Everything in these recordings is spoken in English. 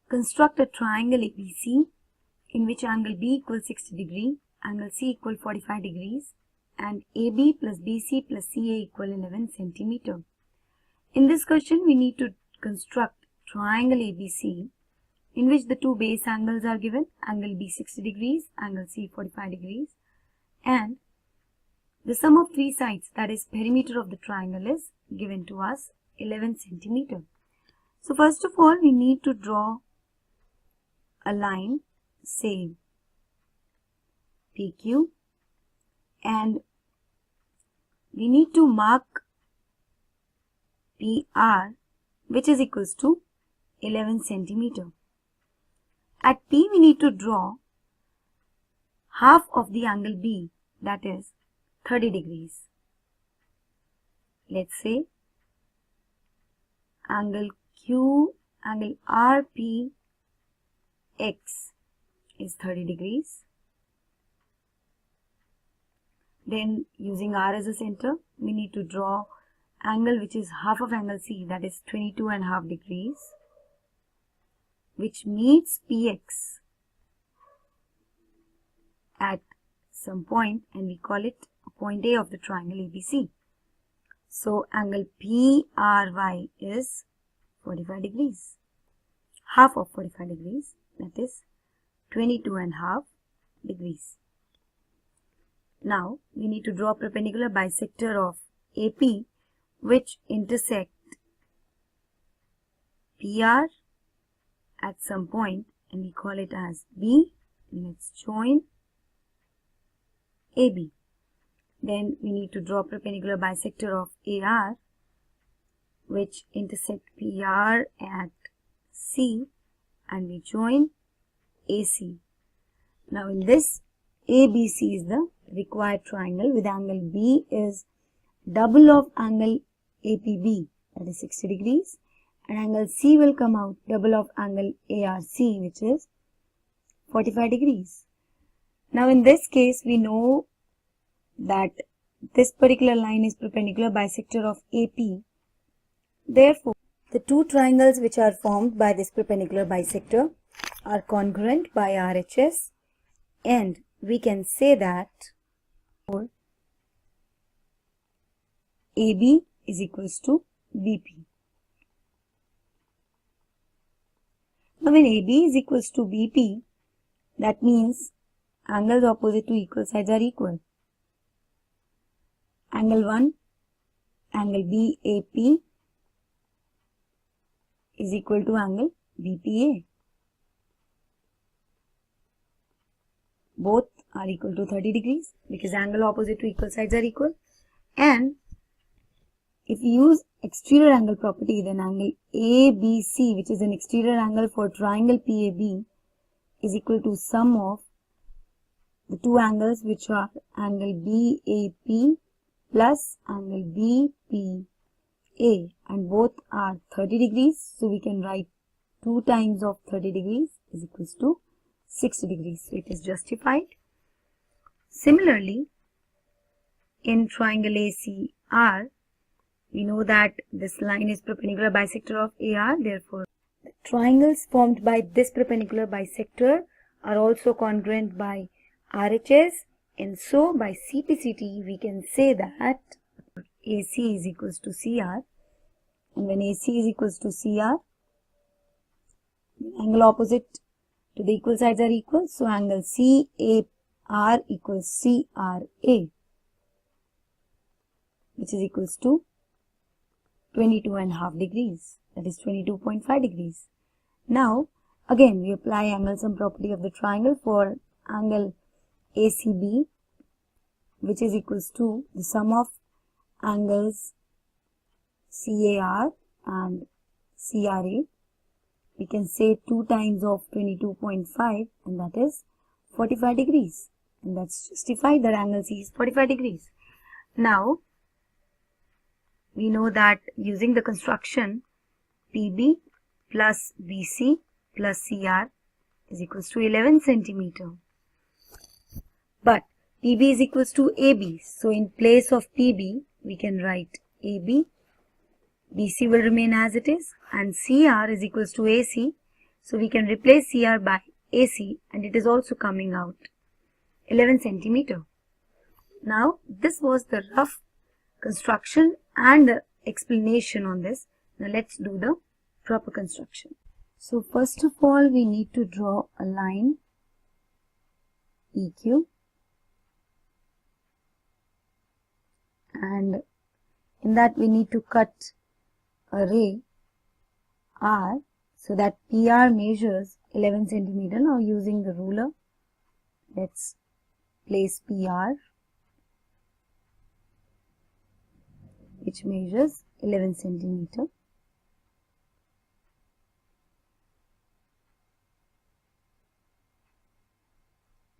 Construct a triangle ABC in which angle B equals 60 degree, angle C equal 45 degrees and AB plus BC plus CA equal 11 centimeter. In this question, we need to construct triangle ABC in which the two base angles are given, angle B 60 degrees, angle C 45 degrees, and the sum of three sides, that is perimeter of the triangle, is given to us 11 centimeter. So first of all, we need to draw a line, say PQ, and we need to mark PR, which is equals to 11 centimeter. At P, we need to draw half of the angle B, that is 30 degrees. Let's say angle RPX is 30 degrees. Then using R as a center, we need to draw angle which is half of angle C, that is 22.5 degrees, which meets PX at some point, and we call it point A of the triangle ABC. So angle PRY is 45 degrees, half of 45 degrees, that is 22.5 degrees. Now we need to draw a perpendicular bisector of AP which intersect PR at some point, and we call it as B. Let's join AB. Then we need to draw a perpendicular bisector of AR which intersect PR at C, and we join AC. Now in this, ABC is the required triangle with angle B is double of angle APB, that is 60 degrees, and angle C will come out double of angle ARC, which is 45 degrees. Now in this case, we know that this particular line is perpendicular bisector of AP. Therefore, the two triangles which are formed by this perpendicular bisector are congruent by RHS, and we can say that AB is equals to BP. Now when AB is equals to BP, that means angles opposite to equal sides are equal. Angle 1, angle BAP is equal to angle BPA. Both are equal to 30 degrees because angle opposite to equal sides are equal. And if we use exterior angle property, then angle ABC, which is an exterior angle for triangle PAB, is equal to sum of the two angles which are angle BAP plus angle BPA, and both are 30 degrees. So we can write 2 times of 30 degrees is equals to 60 degrees. So it is justified. Similarly, in triangle ACR, we know that this line is perpendicular bisector of AR. Therefore, the triangles formed by this perpendicular bisector are also congruent by RHS, and so by CPCT we can say that AC is equals to CR, and when AC is equals to CR, angle opposite to the equal sides are equal, so angle CAR equals CRA, which is equals to 22.5 degrees, that is 22.5 degrees. Now again we apply angle sum property of the triangle for angle ACB, which is equals to the sum of angles CAR and CRA. We can say 2 times of 22.5, and that is 45 degrees, and that's justified that angle C is 45 degrees. Now we know that using the construction PB plus BC plus CR is equals to 11 centimeter. But PB is equals to AB. So in place of PB, we can write AB. BC will remain as it is, and CR is equals to AC. So we can replace CR by AC and it is also coming out 11 centimeter. Now this was the rough construction and the explanation on this. Now let's do the proper construction. So first of all we need to draw a line PQ, and in that we need to cut a ray R so that PR measures 11 centimeter. Now using the ruler, let's place PR which measures 11 centimeter.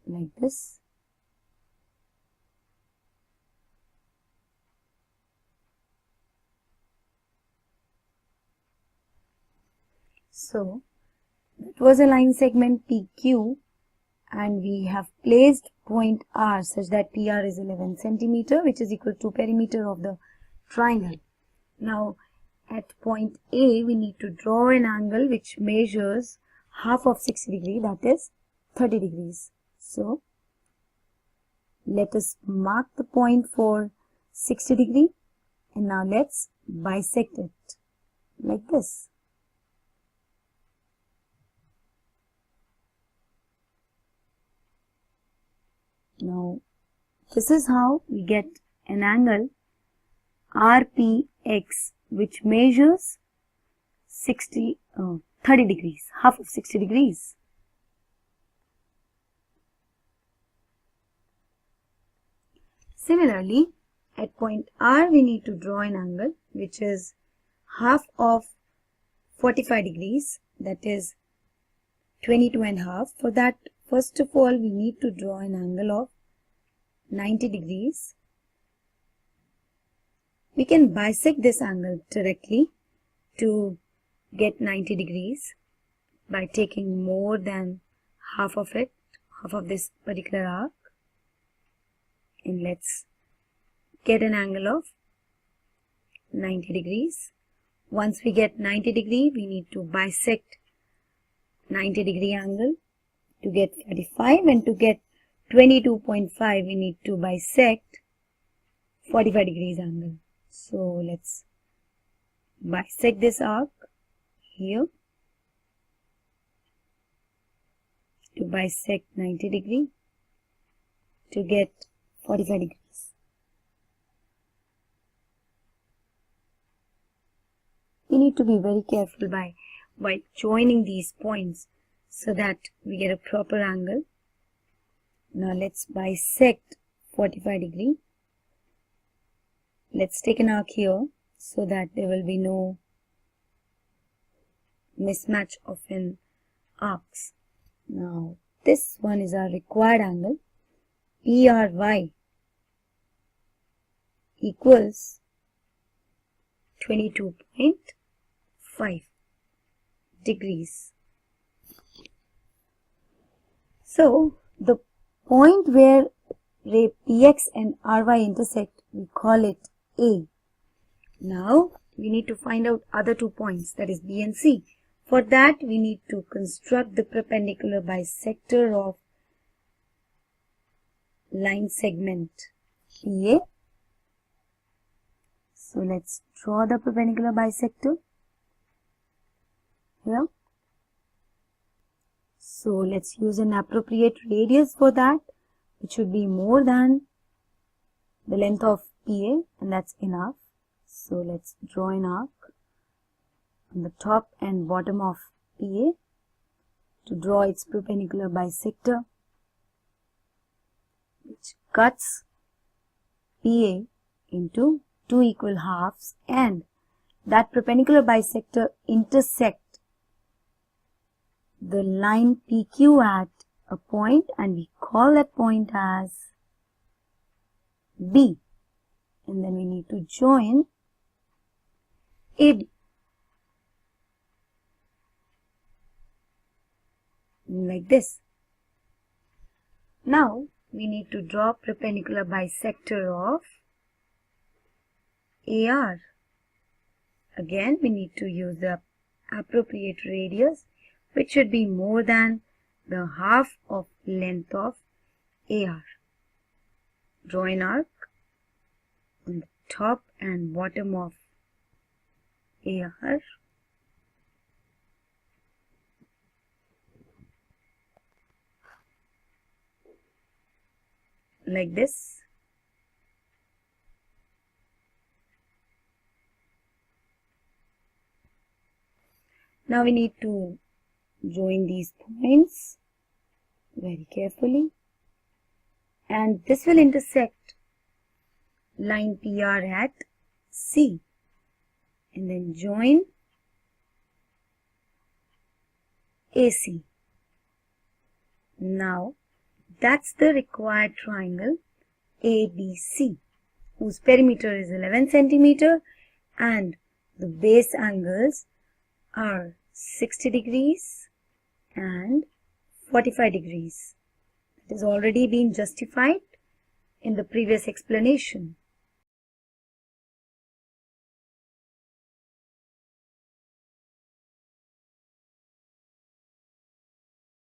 Like this. So that was a line segment PQ and we have placed point R such that PR is 11 centimeter, which is equal to perimeter of the triangle. Now at point A we need to draw an angle which measures half of 60 degree, that is 30 degrees. So let us mark the point for 60 degree and now let's bisect it like this. Now this is how we get an angle RPX which measures 30 degrees, half of 60 degrees. Similarly, at point R we need to draw an angle which is half of 45 degrees, that is 22.5. For that, first of all we need to draw an angle of 90 degrees. We can bisect this angle directly to get 90 degrees by taking more than half of it, half of this particular arc. And let's get an angle of 90 degrees. Once we get 90 degree, we need to bisect 90 degree angle to get 45, and to get 22.5 we need to bisect 45 degrees angle. So let's bisect this arc here to bisect 90 degree to get 45 degrees. We need to be very careful by joining these points so that we get a proper angle. Now let's bisect 45 degree. Let's take an arc here so that there will be no mismatch of an arcs. Now this one is our required angle. PRY equals 22.5 degrees. So the point where ray PX and RY intersect, we call it A. Now we need to find out other 2 points, that is B and C. For that we need to construct the perpendicular bisector of line segment PA. So let's draw the perpendicular bisector here. So let's use an appropriate radius for that, which should be more than the length of PA, and that's enough. So let's draw an arc on the top and bottom of PA to draw its perpendicular bisector, which cuts PA into 2 equal halves, and that perpendicular bisector intersect the line PQ at a point, and we call that point as B, and then we need to join AB. Like this. Now we need to draw perpendicular bisector of AR. Again we need to use the appropriate radius, which should be more than the half of length of AR. Draw an arc on the top and bottom of AR. Like this. Now we need to join these points very carefully, and this will intersect line PR at C, and then join AC. Now that's the required triangle ABC, whose perimeter is 11 centimeter and the base angles are 60 degrees and 45 degrees. It has already been justified in the previous explanation.